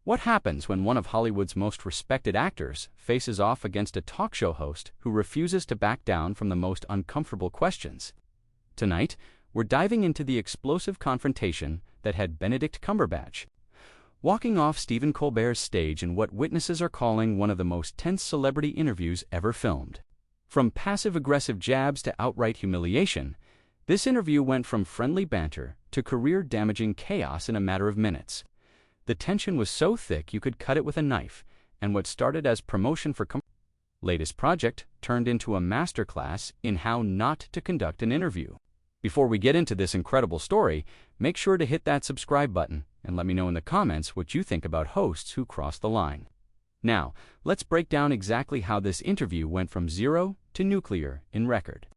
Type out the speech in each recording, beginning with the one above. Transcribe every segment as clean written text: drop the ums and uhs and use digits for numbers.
What happens when one of Hollywood's most respected actors faces off against a talk show host who refuses to back down from the most uncomfortable questions? Tonight, we're diving into the explosive confrontation that had Benedict Cumberbatch walking off Stephen Colbert's stage in what witnesses are calling one of the most tense celebrity interviews ever filmed. From passive-aggressive jabs to outright humiliation, this interview went from friendly banter to career-damaging chaos in a matter of minutes. The tension was so thick you could cut it with a knife, and what started as promotion for Cumberbatch's latest project turned into a masterclass in how not to conduct an interview. Before we get into this incredible story, make sure to hit that subscribe button and let me know in the comments what you think about hosts who cross the line. Now, let's break down exactly how this interview went from zero to nuclear in record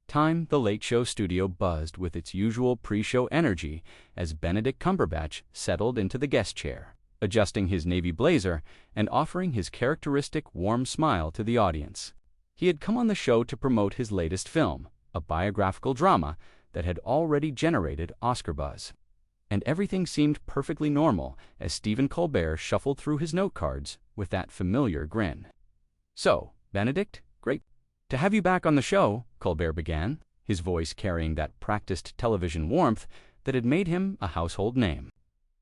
time. The Late Show studio buzzed with its usual pre-show energy as Benedict Cumberbatch settled into the guest chair, adjusting his navy blazer and offering his characteristic warm smile to the audience. He had come on the show to promote his latest film, a biographical drama that had already generated Oscar buzz. And everything seemed perfectly normal as Stephen Colbert shuffled through his note cards with that familiar grin. "So, Benedict, great to have you back on the show," Colbert began, his voice carrying that practiced television warmth that had made him a household name.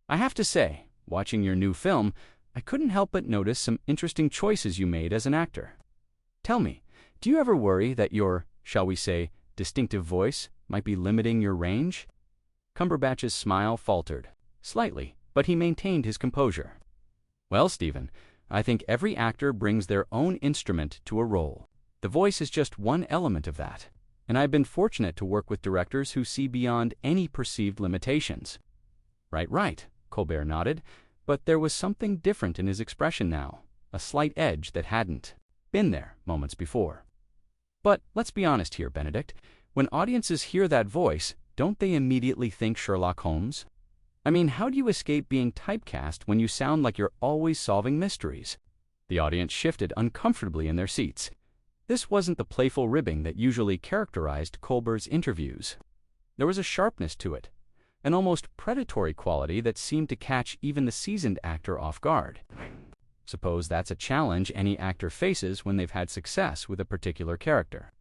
"I have to say, watching your new film, I couldn't help but notice some interesting choices you made as an actor. Tell me, do you ever worry that your, shall we say, distinctive voice might be limiting your range?" Cumberbatch's smile faltered slightly, but he maintained his composure. "Well, Stephen, I think every actor brings their own instrument to a role. The voice is just one element of that, and I've been fortunate to work with directors who see beyond any perceived limitations." Right, Colbert nodded, but there was something different in his expression now, a slight edge that hadn't been there moments before. "But let's be honest here, Benedict. When audiences hear that voice, don't they immediately think Sherlock Holmes? I mean, how do you escape being typecast when you sound like you're always solving mysteries?" The audience shifted uncomfortably in their seats. This wasn't the playful ribbing that usually characterized Colbert's interviews. There was a sharpness to it, an almost predatory quality that seemed to catch even the seasoned actor off guard. Suppose that's a challenge any actor faces when they've had success with a particular character.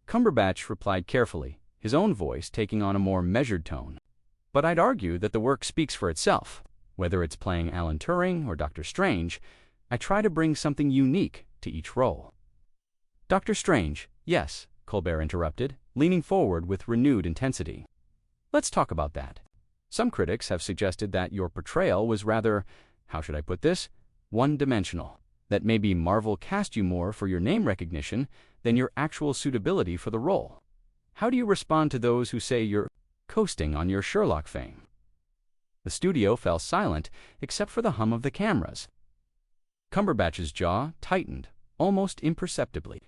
Cumberbatch replied carefully, his own voice taking on a more measured tone. "But I'd argue that the work speaks for itself. Whether it's playing Alan Turing or Dr. Strange, I try to bring something unique to each role." "Dr. Strange, yes," Colbert interrupted, leaning forward with renewed intensity. "Let's talk about that. Some critics have suggested that your portrayal was rather, how should I put this, one-dimensional, that maybe Marvel cast you more for your name recognition than your actual suitability for the role. How do you respond to those who say you're coasting on your Sherlock fame?" The studio fell silent except for the hum of the cameras. Cumberbatch's jaw tightened, almost imperceptibly,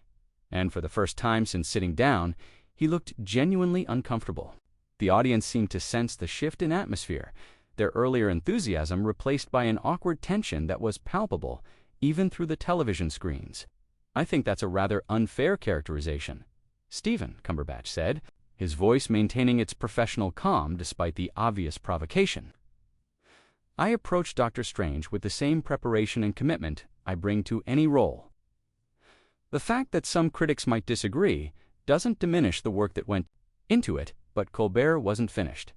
and for the first time since sitting down, he looked genuinely uncomfortable. The audience seemed to sense the shift in atmosphere, their earlier enthusiasm replaced by an awkward tension that was palpable even through the television screens. "I think that's a rather unfair characterization, Stephen," Cumberbatch said, his voice maintaining its professional calm despite the obvious provocation. "I approach Dr. Strange with the same preparation and commitment I bring to any role. The fact that some critics might disagree doesn't diminish the work that went into it," but Colbert wasn't finished.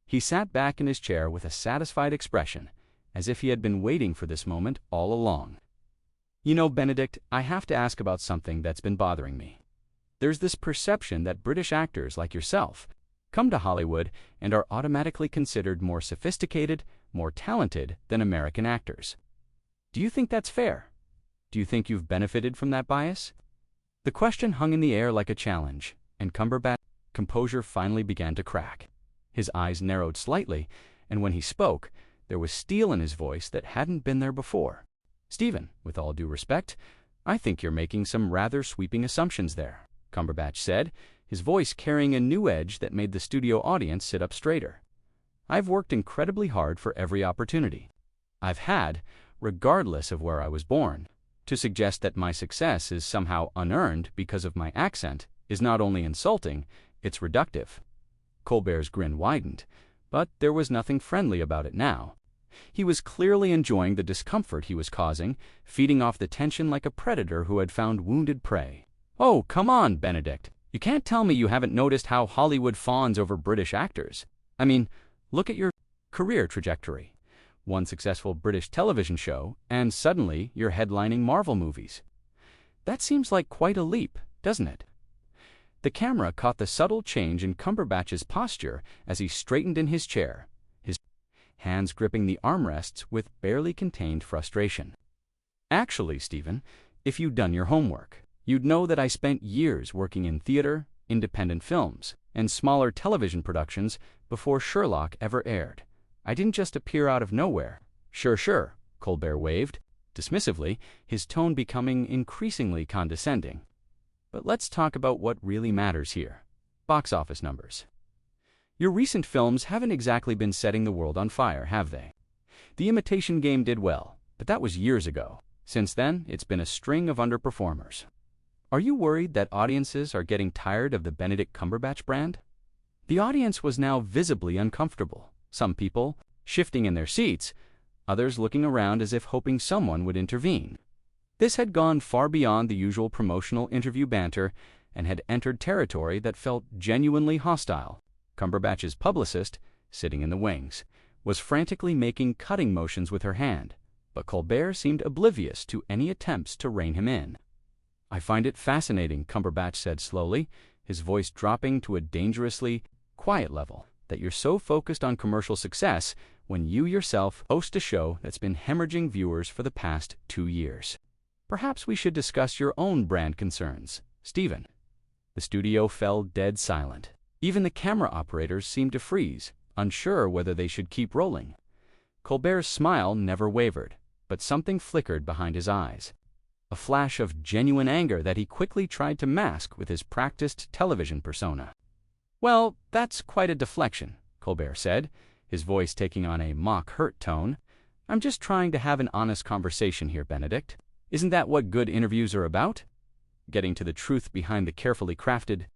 He sat back in his chair with a satisfied expression, as if he had been waiting for this moment all along. "You know, Benedict, I have to ask about something that's been bothering me. There's this perception that British actors like yourself come to Hollywood and are automatically considered more sophisticated, more talented than American actors. Do you think that's fair? Do you think you've benefited from that bias?" The question hung in the air like a challenge, and Cumberbatch's composure finally began to crack. His eyes narrowed slightly, and when he spoke, there was steel in his voice that hadn't been there before. "Stephen, with all due respect, I think you're making some rather sweeping assumptions there," Cumberbatch said, his voice carrying a new edge that made the studio audience sit up straighter. "I've worked incredibly hard for every opportunity I've had, regardless of where I was born. To suggest that my success is somehow unearned because of my accent is not only insulting, it's reductive." Colbert's grin widened, but there was nothing friendly about it now. He was clearly enjoying the discomfort he was causing, feeding off the tension like a predator who had found wounded prey. "Oh, come on, Benedict. You can't tell me you haven't noticed how Hollywood fawns over British actors. I mean, look at your career trajectory. One successful British television show, and suddenly you're headlining Marvel movies. That seems like quite a leap, doesn't it?" The camera caught the subtle change in Cumberbatch's posture as he straightened in his chair, his hands gripping the armrests with barely contained frustration. "Actually, Stephen, if you'd done your homework, you'd know that I spent years working in theater, independent films, and smaller television productions before Sherlock ever aired. I didn't just appear out of nowhere." Sure, Colbert waved, dismissively, his tone becoming increasingly condescending. "But let's talk about what really matters here. Box office numbers. Your recent films haven't exactly been setting the world on fire, have they? The Imitation Game did well, but that was years ago. Since then, it's been a string of underperformers. Are you worried that audiences are getting tired of the Benedict Cumberbatch brand?" The audience was now visibly uncomfortable, some people shifting in their seats, others looking around as if hoping someone would intervene. This had gone far beyond the usual promotional interview banter and had entered territory that felt genuinely hostile. Cumberbatch's publicist, sitting in the wings, was frantically making cutting motions with her hand, but Colbert seemed oblivious to any attempts to rein him in. "I find it fascinating," Cumberbatch said slowly, his voice dropping to a dangerously quiet level, "that you're so focused on commercial success when you yourself host a show that's been hemorrhaging viewers for the past 2 years. Perhaps we should discuss your own brand concerns, Stephen." The studio fell dead silent. Even the camera operators seemed to freeze, unsure whether they should keep rolling. Colbert's smile never wavered, but something flickered behind his eyes. A flash of genuine anger that he quickly tried to mask with his practiced television persona. "Well, that's quite a deflection," Colbert said, his voice taking on a mock-hurt tone. "I'm just trying to have an honest conversation here, Benedict. Isn't that what good interviews are about? Getting to the truth behind the carefully crafted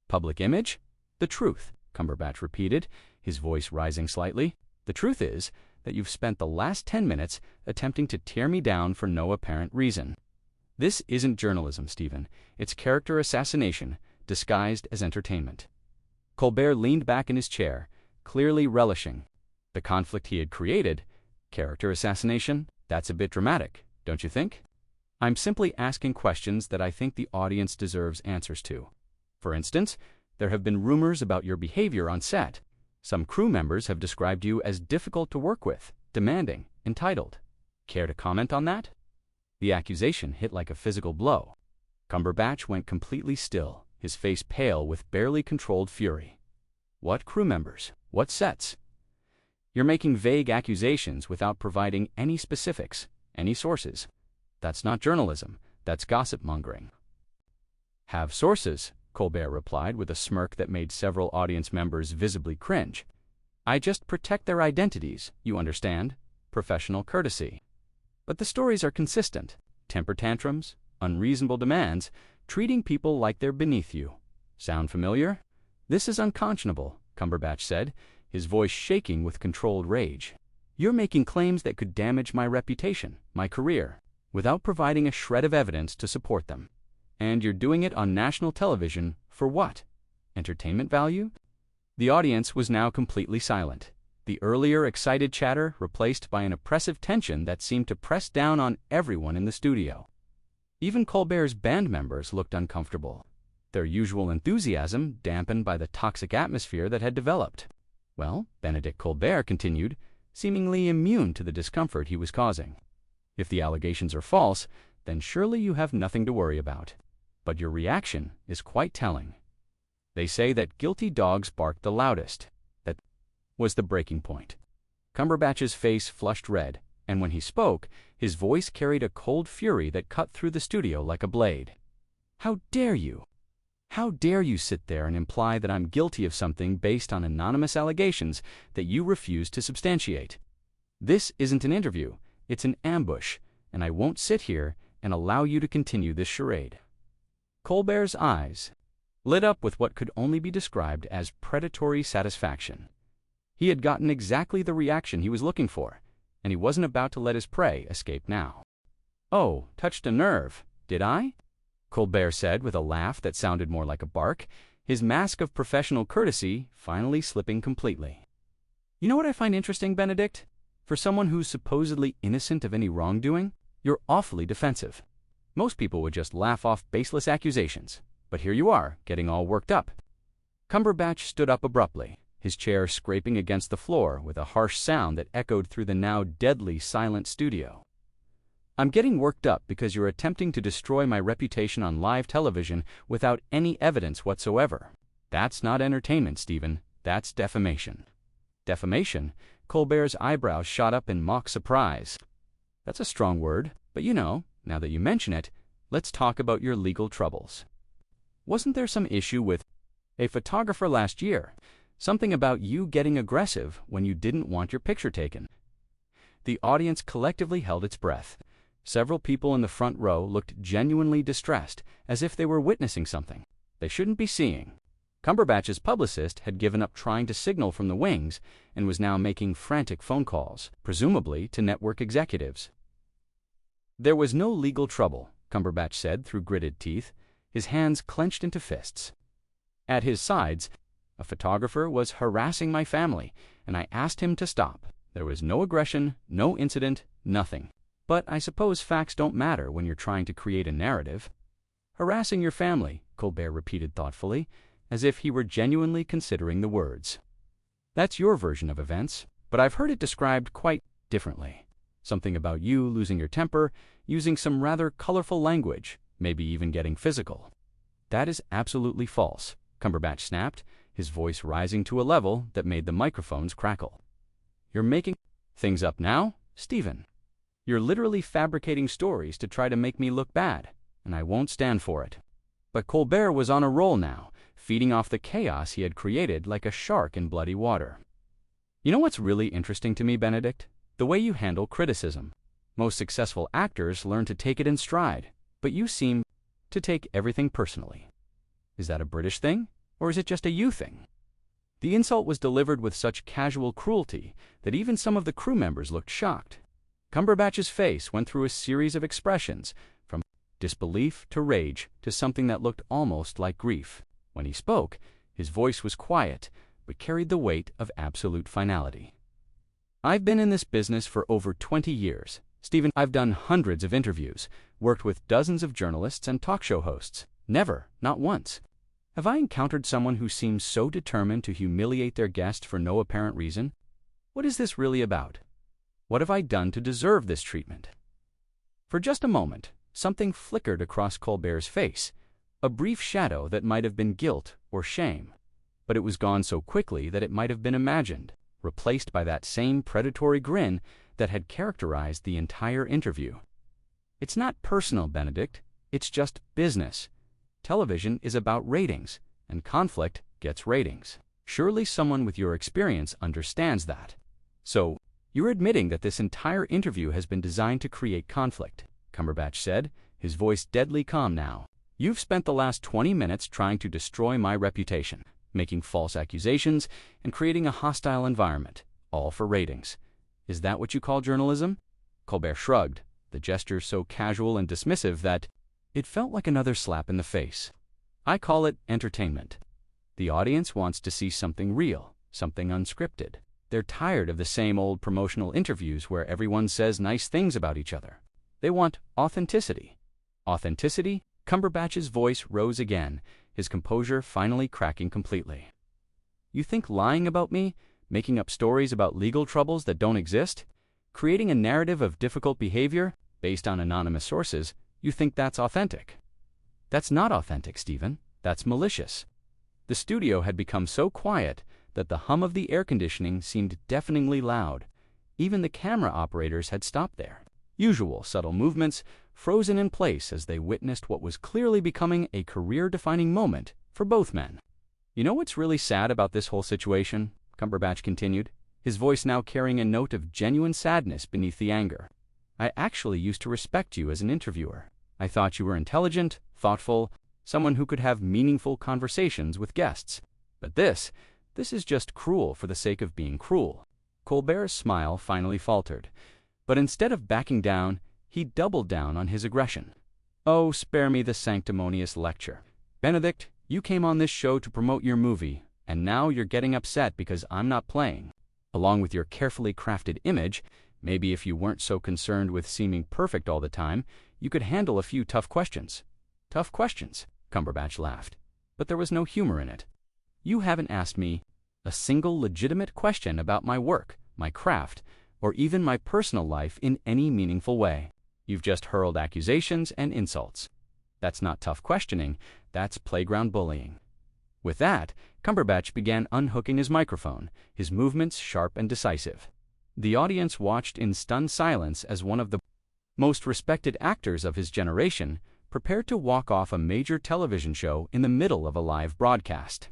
public image?" "The truth," Cumberbatch repeated, his voice rising slightly. "The truth is that you've spent the last 10 minutes attempting to tear me down for no apparent reason. This isn't journalism, Stephen. It's character assassination, disguised as entertainment." Colbert leaned back in his chair, clearly relishing the conflict he had created. "Character assassination? That's a bit dramatic, don't you think? I'm simply asking questions that I think the audience deserves answers to. For instance, there have been rumors about your behavior on set. Some crew members have described you as difficult to work with, demanding, entitled. Care to comment on that?" The accusation hit like a physical blow. Cumberbatch went completely still, his face pale with barely controlled fury. "What crew members? What sets?" "You're making vague accusations without providing any specifics, any sources. That's not journalism, that's gossip-mongering." "Have sources," Colbert replied with a smirk that made several audience members visibly cringe. "I just protect their identities, you understand? Professional courtesy. But the stories are consistent. Temper tantrums, unreasonable demands, treating people like they're beneath you. Sound familiar?" "This is unconscionable," Cumberbatch said, his voice shaking with controlled rage. "You're making claims that could damage my reputation, my career, without providing a shred of evidence to support them. And you're doing it on national television for what? Entertainment value?" The audience was now completely silent, the earlier excited chatter replaced by an oppressive tension that seemed to press down on everyone in the studio. Even Colbert's band members looked uncomfortable, their usual enthusiasm dampened by the toxic atmosphere that had developed. "Well," Benedict Colbert continued, seemingly immune to the discomfort he was causing, "if the allegations are false, then surely you have nothing to worry about. But your reaction is quite telling. They say that guilty dogs bark the loudest. That was the breaking point." Cumberbatch's face flushed red, and when he spoke, his voice carried a cold fury that cut through the studio like a blade. "How dare you? How dare you sit there and imply that I'm guilty of something based on anonymous allegations that you refuse to substantiate? This isn't an interview, it's an ambush, and I won't sit here and allow you to continue this charade." Colbert's eyes lit up with what could only be described as predatory satisfaction. He had gotten exactly the reaction he was looking for. and he wasn't about to let his prey escape now. "Oh, touched a nerve, did I?" Colbert said with a laugh that sounded more like a bark, his mask of professional courtesy finally slipping completely. "You know what I find interesting, Benedict? For someone who's supposedly innocent of any wrongdoing, you're awfully defensive. Most people would just laugh off baseless accusations, but here you are, getting all worked up." Cumberbatch stood up abruptly, his chair scraping against the floor with a harsh sound that echoed through the now deadly silent studio. "I'm getting worked up because you're attempting to destroy my reputation on live television without any evidence whatsoever. That's not entertainment, Stephen. That's defamation." "Defamation?" Colbert's eyebrows shot up in mock surprise. "That's a strong word, but now that you mention it, let's talk about your legal troubles. Wasn't there some issue with a photographer last year? Something about you getting aggressive when you didn't want your picture taken?" The audience collectively held its breath. Several people in the front row looked genuinely distressed, as if they were witnessing something they shouldn't be seeing. Cumberbatch's publicist had given up trying to signal from the wings and was now making frantic phone calls, presumably to network executives. "There was no legal trouble," Cumberbatch said through gritted teeth, his hands clenched into fists. "At his sides, a photographer was harassing my family, and I asked him to stop. There was no aggression, no incident, nothing. But I suppose facts don't matter when you're trying to create a narrative." "Harassing your family," Colbert repeated thoughtfully, as if he were genuinely considering the words. "That's your version of events, but I've heard it described quite differently. Something about you losing your temper, using some rather colorful language, maybe even getting physical." "That is absolutely false," Cumberbatch snapped, his voice rising to a level that made the microphones crackle. "You're making things up now, Stephen. You're literally fabricating stories to try to make me look bad, and I won't stand for it." But Colbert was on a roll now, feeding off the chaos he had created like a shark in bloody water. "You know what's really interesting to me, Benedict? The way you handle criticism. Most successful actors learn to take it in stride, but you seem to take everything personally. Is that a British thing, or is it just a you thing?" The insult was delivered with such casual cruelty that even some of the crew members looked shocked. Cumberbatch's face went through a series of expressions, from disbelief to rage to something that looked almost like grief. When he spoke, his voice was quiet, but carried the weight of absolute finality. "I've been in this business for over 20 years. Stephen, I've done hundreds of interviews, worked with dozens of journalists and talk show hosts. Never, not once, have I encountered someone who seems so determined to humiliate their guest for no apparent reason. What is this really about? What have I done to deserve this treatment?" For just a moment, something flickered across Colbert's face, a brief shadow that might have been guilt or shame, but it was gone so quickly that it might have been imagined, replaced by that same predatory grin that had characterized the entire interview. "It's not personal, Benedict. It's just business. Television is about ratings, and conflict gets ratings. Surely someone with your experience understands that. So, you're admitting that this entire interview has been designed to create conflict," Cumberbatch said, his voice deadly calm now. "You've spent the last 20 minutes trying to destroy my reputation, making false accusations, and creating a hostile environment, all for ratings. Is that what you call journalism?" Colbert shrugged, the gesture so casual and dismissive that it felt like another slap in the face. "I call it entertainment. The audience wants to see something real, something unscripted. They're tired of the same old promotional interviews where everyone says nice things about each other. They want authenticity." "Authenticity?" Cumberbatch's voice rose again, his composure finally cracking completely. "You think lying about me, making up stories about legal troubles that don't exist, creating a narrative of difficult behavior based on anonymous sources, you think that's authentic? That's not authentic, Stephen. That's malicious." The studio had become so quiet that the hum of the air conditioning seemed deafeningly loud. Even the camera operators had stopped their usual subtle movements, frozen in place as they witnessed what was clearly becoming a career-defining moment for both men. "You know what's really sad about this whole situation?" Cumberbatch continued, his voice now carrying a note of genuine sadness beneath the anger. "I actually used to respect you as an interviewer. I thought you were intelligent, thoughtful, someone who could have meaningful conversations with guests. But this is just cruel for the sake of being cruel. Colbert's smile finally faltered, but instead of backing down, he doubled down on his aggression. "Oh, spare me the sanctimonious lecture. Benedict, you came on this show to promote your movie, and now you're getting upset because I'm not playing. Along with your carefully crafted image, maybe if you weren't so concerned with seeming perfect all the time, you could handle a few tough questions." "Tough questions?" Cumberbatch laughed, but there was no humor in it. "You haven't asked me a single legitimate question about my work, my craft, or even my personal life in any meaningful way. You've just hurled accusations and insults. That's not tough questioning, that's playground bullying." With that, Cumberbatch began unhooking his microphone, his movements sharp and decisive. The audience watched in stunned silence as one of the most respected actors of his generation prepared to walk off a major television show in the middle of a live broadcast.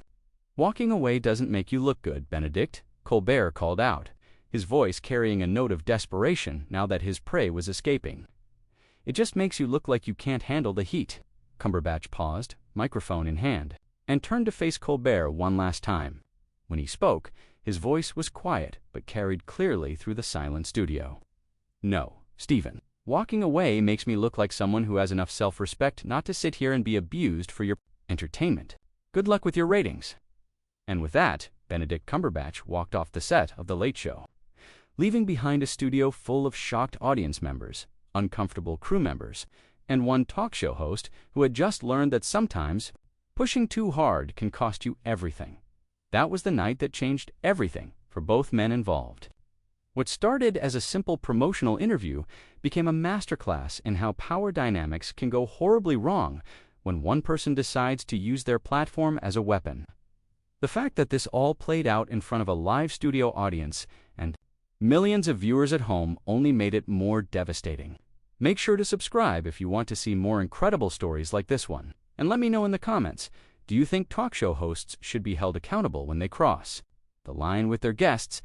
"Walking away doesn't make you look good, Benedict," Colbert called out, his voice carrying a note of desperation now that his prey was escaping. "It just makes you look like you can't handle the heat." Cumberbatch paused, microphone in hand, and turned to face Colbert one last time. When he spoke, his voice was quiet but carried clearly through the silent studio. "No, Stephen. Walking away makes me look like someone who has enough self-respect not to sit here and be abused for your entertainment. Good luck with your ratings." And with that, Benedict Cumberbatch walked off the set of The Late Show, leaving behind a studio full of shocked audience members, uncomfortable crew members, and one talk show host who had just learned that sometimes pushing too hard can cost you everything. That was the night that changed everything for both men involved. What started as a simple promotional interview became a masterclass in how power dynamics can go horribly wrong when one person decides to use their platform as a weapon. The fact that this all played out in front of a live studio audience and millions of viewers at home only made it more devastating. Make sure to subscribe if you want to see more incredible stories like this one. And let me know in the comments, do you think talk show hosts should be held accountable when they cross the line with their guests